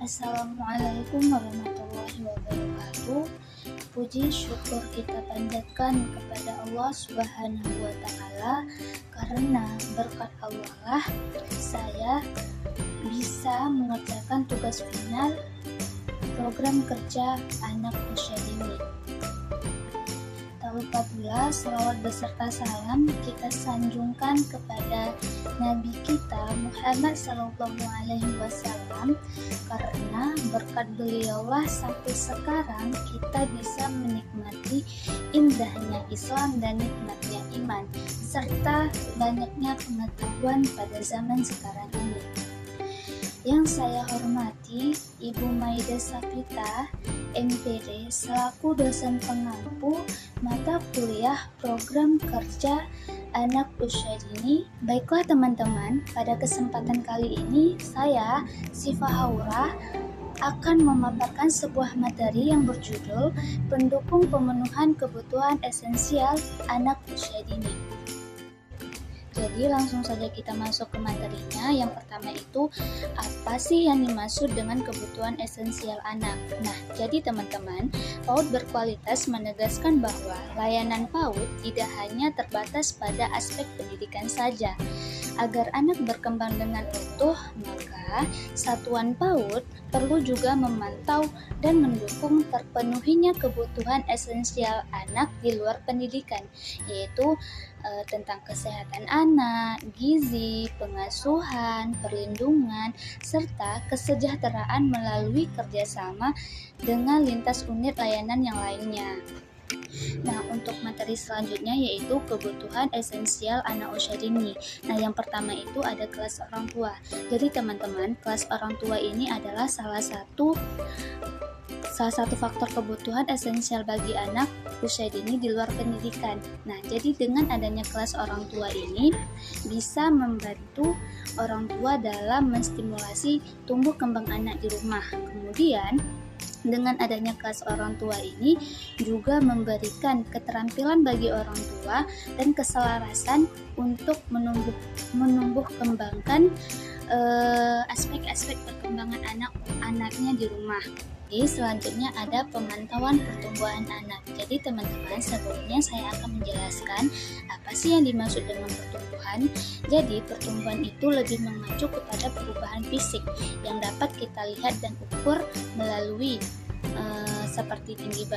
Assalamualaikum warahmatullahi wabarakatuh. Puji syukur kita panjatkan kepada Allah Subhanahu wa Ta'ala, karena berkat Allah lah saya bisa mengerjakan tugas final program kerja anak usia dini. Tak lupa pula selawat beserta salam kita sanjungkan kepada Nabi kita Muhammad SAW, karena berkat beliaulah sampai sekarang kita bisa menikmati indahnya Islam dan nikmatnya iman, serta banyaknya pengetahuan pada zaman sekarang ini. Yang saya hormati Ibu Maida Safita, MPD, selaku dosen pengampu mata kuliah program kerja anak usia dini. Baiklah teman-teman, pada kesempatan kali ini saya, Sifa Haura, akan memaparkan sebuah materi yang berjudul pendukung pemenuhan kebutuhan esensial anak usia dini. Jadi langsung saja kita masuk ke materinya. Yang pertama itu, apa sih yang dimaksud dengan kebutuhan esensial anak? Nah, jadi teman-teman, PAUD berkualitas menegaskan bahwa layanan PAUD tidak hanya terbatas pada aspek pendidikan saja. Agar anak berkembang dengan utuh, maka satuan PAUD perlu juga memantau dan mendukung terpenuhinya kebutuhan esensial anak di luar pendidikan, yaitu tentang kesehatan anak, gizi, pengasuhan, perlindungan, serta kesejahteraan melalui kerjasama dengan lintas unit layanan yang lainnya. Nah, untuk materi selanjutnya yaitu kebutuhan esensial anak usia dini. Nah, yang pertama itu ada kelas orang tua. Jadi teman-teman, kelas orang tua ini adalah salah satu faktor kebutuhan esensial bagi anak usia dini di luar pendidikan. Nah, jadi dengan adanya kelas orang tua ini bisa membantu orang tua dalam menstimulasi tumbuh kembang anak di rumah. Kemudian dengan adanya kelas orang tua ini juga memberikan keterampilan bagi orang tua dan keselarasan untuk menumbuh kembangkan aspek-aspek perkembangan anaknya di rumah. Jadi selanjutnya ada pemantauan pertumbuhan anak. Jadi teman-teman, sebelumnya saya akan menjelaskan apa sih yang dimaksud dengan pertumbuhan. Jadi pertumbuhan itu lebih mengacu kepada perubahan fisik yang dapat kita lihat dan ukur melalui seperti tinggi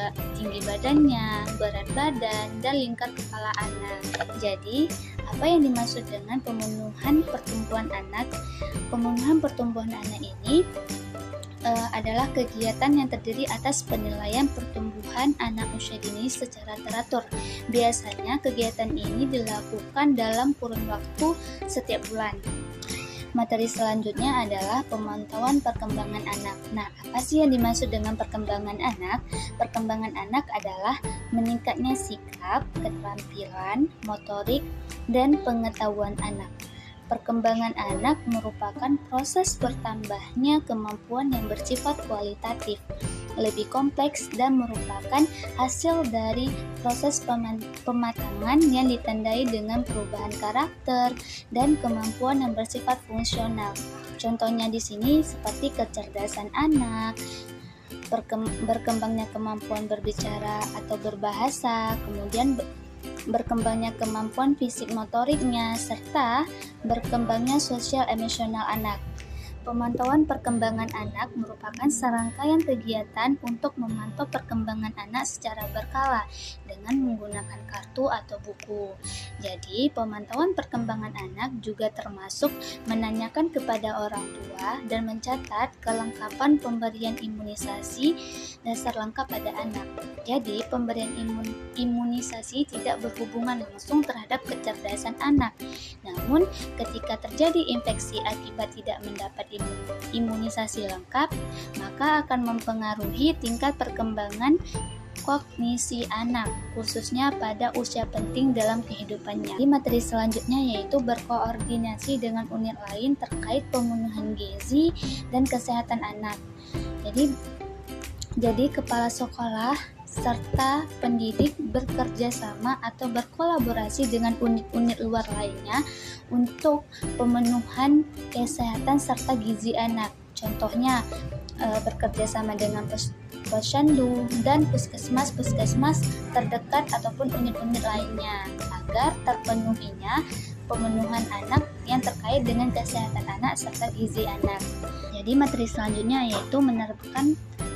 badannya, berat badan, dan lingkar kepala anak. Jadi, apa yang dimaksud dengan pemenuhan pertumbuhan anak? Pemenuhan pertumbuhan anak ini adalah kegiatan yang terdiri atas penilaian pertumbuhan anak usia dini secara teratur. Biasanya kegiatan ini dilakukan dalam kurun waktu setiap bulan. Materi selanjutnya adalah pemantauan perkembangan anak. Nah, apa sih yang dimaksud dengan perkembangan anak? Perkembangan anak adalah meningkatnya sikap, keterampilan, motorik, dan pengetahuan anak. Perkembangan anak merupakan proses bertambahnya kemampuan yang bersifat kualitatif, lebih kompleks, dan merupakan hasil dari proses pematangan yang ditandai dengan perubahan karakter dan kemampuan yang bersifat fungsional. Contohnya di sini seperti kecerdasan anak, berkembangnya kemampuan berbicara atau berbahasa, kemudian berkembangnya kemampuan fisik motoriknya, serta berkembangnya sosial emosional anak. Pemantauan perkembangan anak merupakan serangkaian kegiatan untuk memantau perkembangan anak secara berkala dengan menggunakan kartu atau buku. Jadi, pemantauan perkembangan anak juga termasuk menanyakan kepada orang tua dan mencatat kelengkapan pemberian imunisasi dasar lengkap pada anak. Jadi, pemberian imunisasi tidak berhubungan langsung terhadap kecerdasan anak. Namun, ketika terjadi infeksi akibat tidak mendapat imunisasi lengkap, maka akan mempengaruhi tingkat perkembangan kognisi anak, khususnya pada usia penting dalam kehidupannya. Di materi selanjutnya yaitu berkoordinasi dengan unit lain terkait pemenuhan gizi dan kesehatan anak. Jadi kepala sekolah serta pendidik bekerja sama atau berkolaborasi dengan unit-unit luar lainnya untuk pemenuhan kesehatan serta gizi anak. Contohnya bekerja sama dengan posyandu dan puskesmas terdekat ataupun unit-unit lainnya agar terpenuhinya pemenuhan anak yang terkait dengan kesehatan anak serta gizi anak. Jadi materi selanjutnya yaitu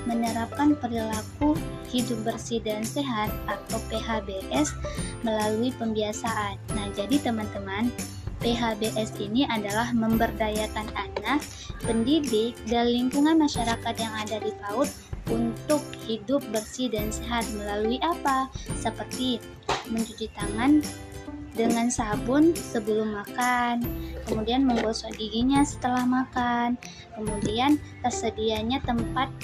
menerapkan perilaku hidup bersih dan sehat atau PHBS melalui pembiasaan. Nah, jadi teman-teman, PHBS ini adalah memberdayakan anak, pendidik, dan lingkungan masyarakat yang ada di PAUD untuk hidup bersih dan sehat melalui apa? Seperti mencuci tangan dengan sabun sebelum makan, kemudian menggosok giginya setelah makan, kemudian tersedianya toilet.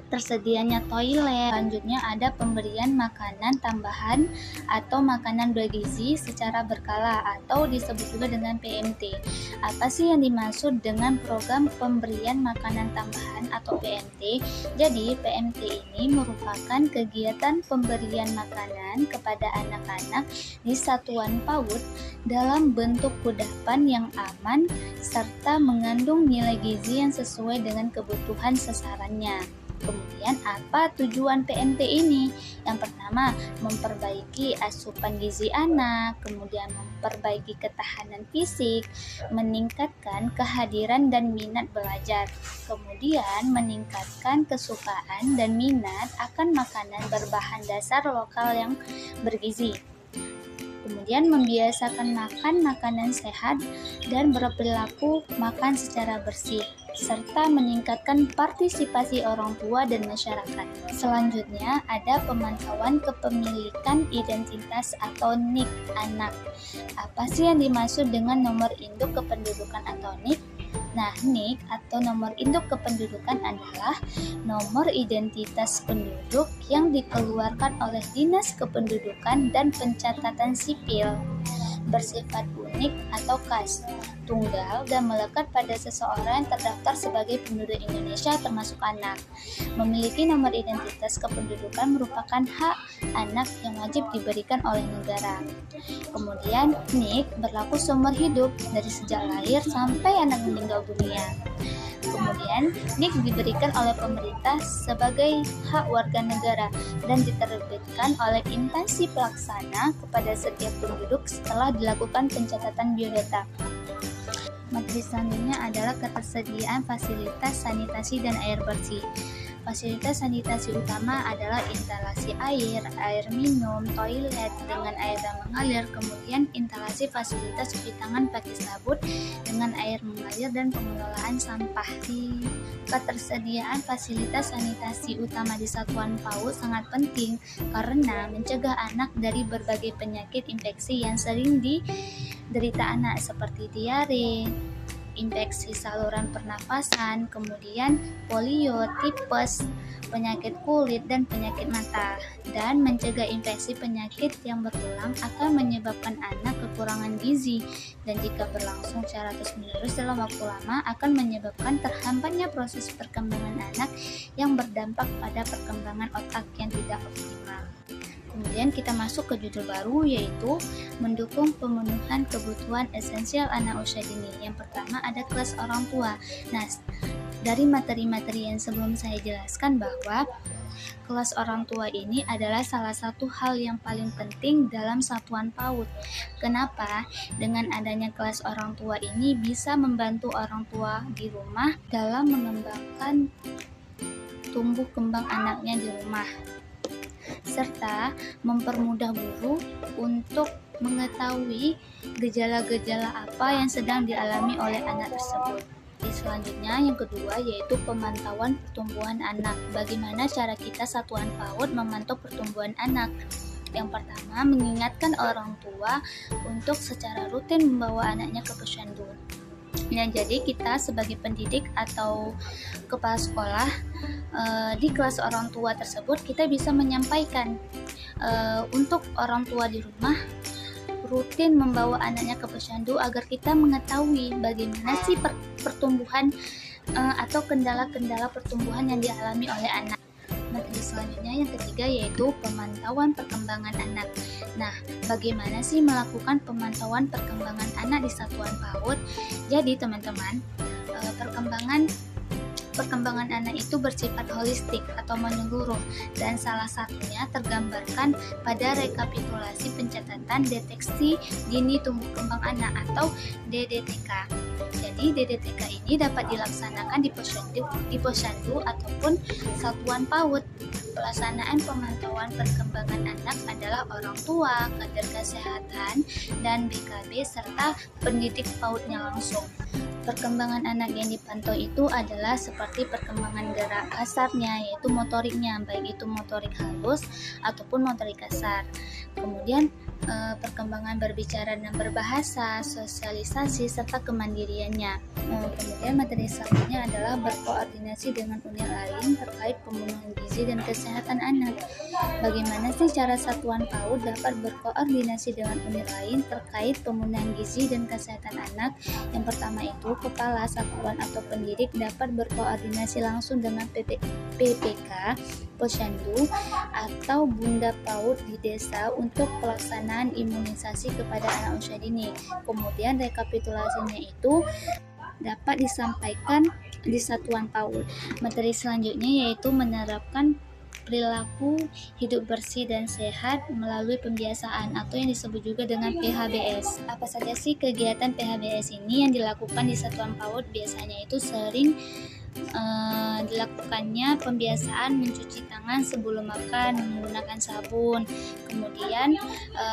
Selanjutnya ada pemberian makanan tambahan atau makanan bergizi secara berkala atau disebut juga dengan PMT. Apa sih yang dimaksud dengan program pemberian makanan tambahan atau PMT? Jadi PMT ini merupakan kegiatan pemberian makanan kepada anak-anak di satuan PAUD dalam bentuk kudapan yang aman serta mengandung nilai gizi yang sesuai dengan kebutuhan sasarannya. Kemudian apa tujuan PMT ini? Yang pertama, memperbaiki asupan gizi anak, kemudian memperbaiki ketahanan fisik, meningkatkan kehadiran dan minat belajar, kemudian meningkatkan kesukaan dan minat akan makanan berbahan dasar lokal yang bergizi. Kemudian membiasakan makan makanan sehat dan berperilaku makan secara bersih, serta meningkatkan partisipasi orang tua dan masyarakat. Selanjutnya ada pemantauan kepemilikan identitas atau NIK anak. Apa sih yang dimaksud dengan nomor induk kependudukan atau NIK? Nah, NIK atau nomor induk kependudukan adalah nomor identitas penduduk yang dikeluarkan oleh Dinas Kependudukan dan Pencatatan Sipil, bersifat unik atau khas, tunggal dan melekat pada seseorang yang terdaftar sebagai penduduk Indonesia termasuk anak. Memiliki nomor identitas kependudukan merupakan hak anak yang wajib diberikan oleh negara. Kemudian NIK berlaku seumur hidup dari sejak lahir sampai anak meninggal dunia. Kemudian NIK diberikan oleh pemerintah sebagai hak warga negara dan diterbitkan oleh instansi pelaksana kepada setiap penduduk setelah dilakukan pencatatan biodata. Materi selanjutnya adalah ketersediaan fasilitas sanitasi dan air bersih. Fasilitas sanitasi utama adalah instalasi air minum, toilet dengan air yang mengalir, kemudian instalasi fasilitas cuci tangan pakai sabun dengan air mengalir dan pengelolaan sampah. Ketersediaan fasilitas sanitasi utama di satuan PAUD sangat penting karena mencegah anak dari berbagai penyakit infeksi yang sering diderita anak seperti diare, infeksi saluran pernafasan, kemudian polio, tipes, penyakit kulit, dan penyakit mata, dan mencegah infeksi penyakit yang berulang akan menyebabkan anak kekurangan gizi, dan jika berlangsung secara terus-menerus dalam waktu lama akan menyebabkan terhambatnya proses perkembangan anak yang berdampak pada perkembangan otak yang tidak optimal. Kemudian kita masuk ke judul baru, yaitu mendukung pemenuhan kebutuhan esensial anak usia dini. Yang pertama ada kelas orang tua. Nah, dari materi-materi yang sebelum saya jelaskan bahwa kelas orang tua ini adalah salah satu hal yang paling penting dalam satuan PAUD. Kenapa? Dengan adanya kelas orang tua ini bisa membantu orang tua di rumah dalam mengembangkan tumbuh kembang anaknya di rumah, serta mempermudah guru untuk mengetahui gejala-gejala apa yang sedang dialami oleh anak tersebut. Selanjutnya yang kedua yaitu pemantauan pertumbuhan anak. Bagaimana cara kita satuan PAUD memantau pertumbuhan anak? Yang pertama, mengingatkan orang tua untuk secara rutin membawa anaknya ke posyandu. Ya, jadi kita sebagai pendidik atau kepala sekolah di kelas orang tua tersebut kita bisa menyampaikan untuk orang tua di rumah rutin membawa anaknya ke posyandu agar kita mengetahui bagaimana sih pertumbuhan atau kendala-kendala pertumbuhan yang dialami oleh anak. Materi selanjutnya yang ketiga yaitu pemantauan perkembangan anak. Nah, bagaimana sih melakukan pemantauan perkembangan anak di satuan PAUD? Jadi teman-teman, perkembangan perkembangan anak itu bersifat holistik atau menyeluruh, dan salah satunya tergambarkan pada rekapitulasi pencatatan deteksi dini tumbuh kembang anak atau DDTK. Jadi DDTK ini dapat dilaksanakan di posyandu ataupun satuan PAUD. Pelaksanaan pemantauan perkembangan anak adalah orang tua, kader kesehatan, dan BKB serta pendidik PAUD-nya langsung. Perkembangan anak yang dipantau itu adalah seperti perkembangan gerak kasarnya, yaitu motoriknya, baik itu motorik halus ataupun motorik kasar. Kemudian perkembangan berbicara dan berbahasa, sosialisasi, serta kemandiriannya. Kemudian materi selanjutnya adalah berkoordinasi dengan unit lain terkait pemenuhan gizi dan kesehatan anak. Bagaimana sih cara satuan PAUD dapat berkoordinasi dengan unit lain terkait pemenuhan gizi dan kesehatan anak? Yang pertama itu, kepala satuan atau pendidik dapat berkoordinasi langsung dengan PPK, posyandu, atau bunda PAUD di desa untuk pelaksanaan imunisasi kepada anak usia dini. Kemudian rekapitulasinya itu dapat disampaikan di satuan PAUD. Materi selanjutnya yaitu menerapkan perilaku hidup bersih dan sehat melalui pembiasaan atau yang disebut juga dengan PHBS. Apa saja sih kegiatan PHBS ini yang dilakukan di satuan PAUD? Biasanya itu sering dilakukannya pembiasaan mencuci tangan sebelum makan menggunakan sabun, kemudian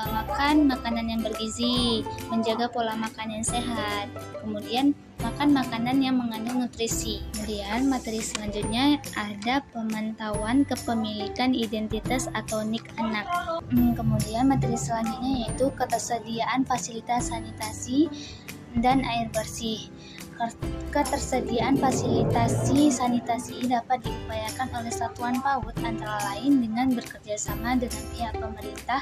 makan makanan yang bergizi, menjaga pola makan yang sehat, kemudian makan makanan yang mengandung nutrisi. Kemudian materi selanjutnya ada pemantauan kepemilikan identitas atau NIK anak. Kemudian materi selanjutnya yaitu ketersediaan fasilitas sanitasi dan air bersih. Ketersediaan fasilitasi sanitasi dapat diupayakan oleh satuan PAUD antara lain dengan bekerjasama dengan pihak pemerintah,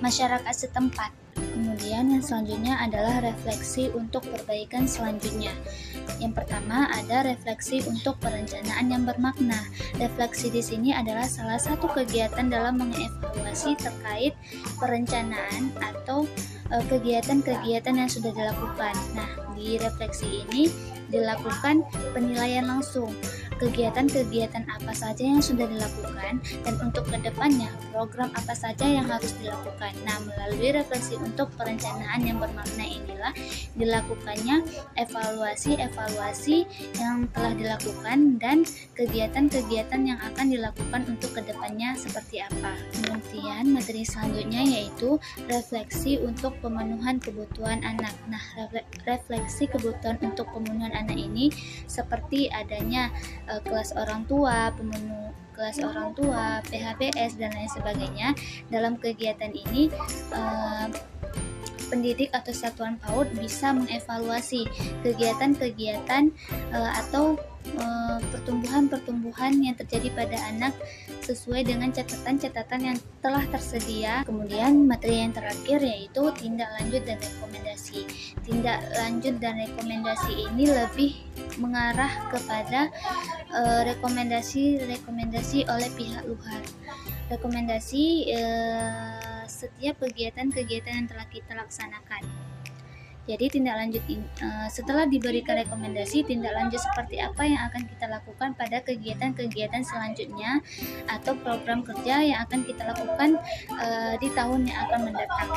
masyarakat setempat. Kemudian yang selanjutnya adalah refleksi untuk perbaikan selanjutnya. Yang pertama ada refleksi untuk perencanaan yang bermakna. Refleksi di sini adalah salah satu kegiatan dalam mengevaluasi terkait perencanaan atau kegiatan-kegiatan yang sudah dilakukan. Nah, di refleksi ini dilakukan penilaian langsung kegiatan-kegiatan apa saja yang sudah dilakukan dan untuk kedepannya program apa saja yang harus dilakukan. Nah, melalui refleksi untuk perencanaan yang bermakna inilah dilakukannya evaluasi yang telah dilakukan dan kegiatan-kegiatan yang akan dilakukan untuk kedepannya seperti apa. Kemudian materi selanjutnya yaitu refleksi untuk pemenuhan kebutuhan anak. Nah, refleksi kebutuhan untuk pemenuhan anak ini seperti adanya kelas orang tua, pemenuh kelas orang tua, PHBS, dan lain sebagainya. Dalam kegiatan ini pendidik atau satuan PAUD bisa mengevaluasi kegiatan-kegiatan atau pertumbuhan-pertumbuhan yang terjadi pada anak sesuai dengan catatan-catatan yang telah tersedia. Kemudian materi yang terakhir yaitu tindak lanjut dan rekomendasi. Tindak lanjut dan rekomendasi ini lebih mengarah kepada rekomendasi oleh pihak luar. Rekomendasi setiap kegiatan-kegiatan yang telah kita laksanakan. Jadi tindak lanjut ini, setelah diberikan rekomendasi, tindak lanjut seperti apa yang akan kita lakukan pada kegiatan-kegiatan selanjutnya atau program kerja yang akan kita lakukan di tahun yang akan mendatang.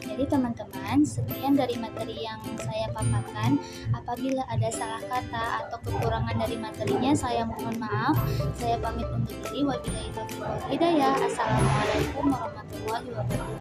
Jadi teman-teman, sekian dari materi yang saya paparkan. Apabila ada salah kata atau kekurangan dari materinya, saya mohon maaf. Saya pamit undur diri. Wabillahi taufiq wal hidayah. Assalamualaikum warahmatullahi wabarakatuh.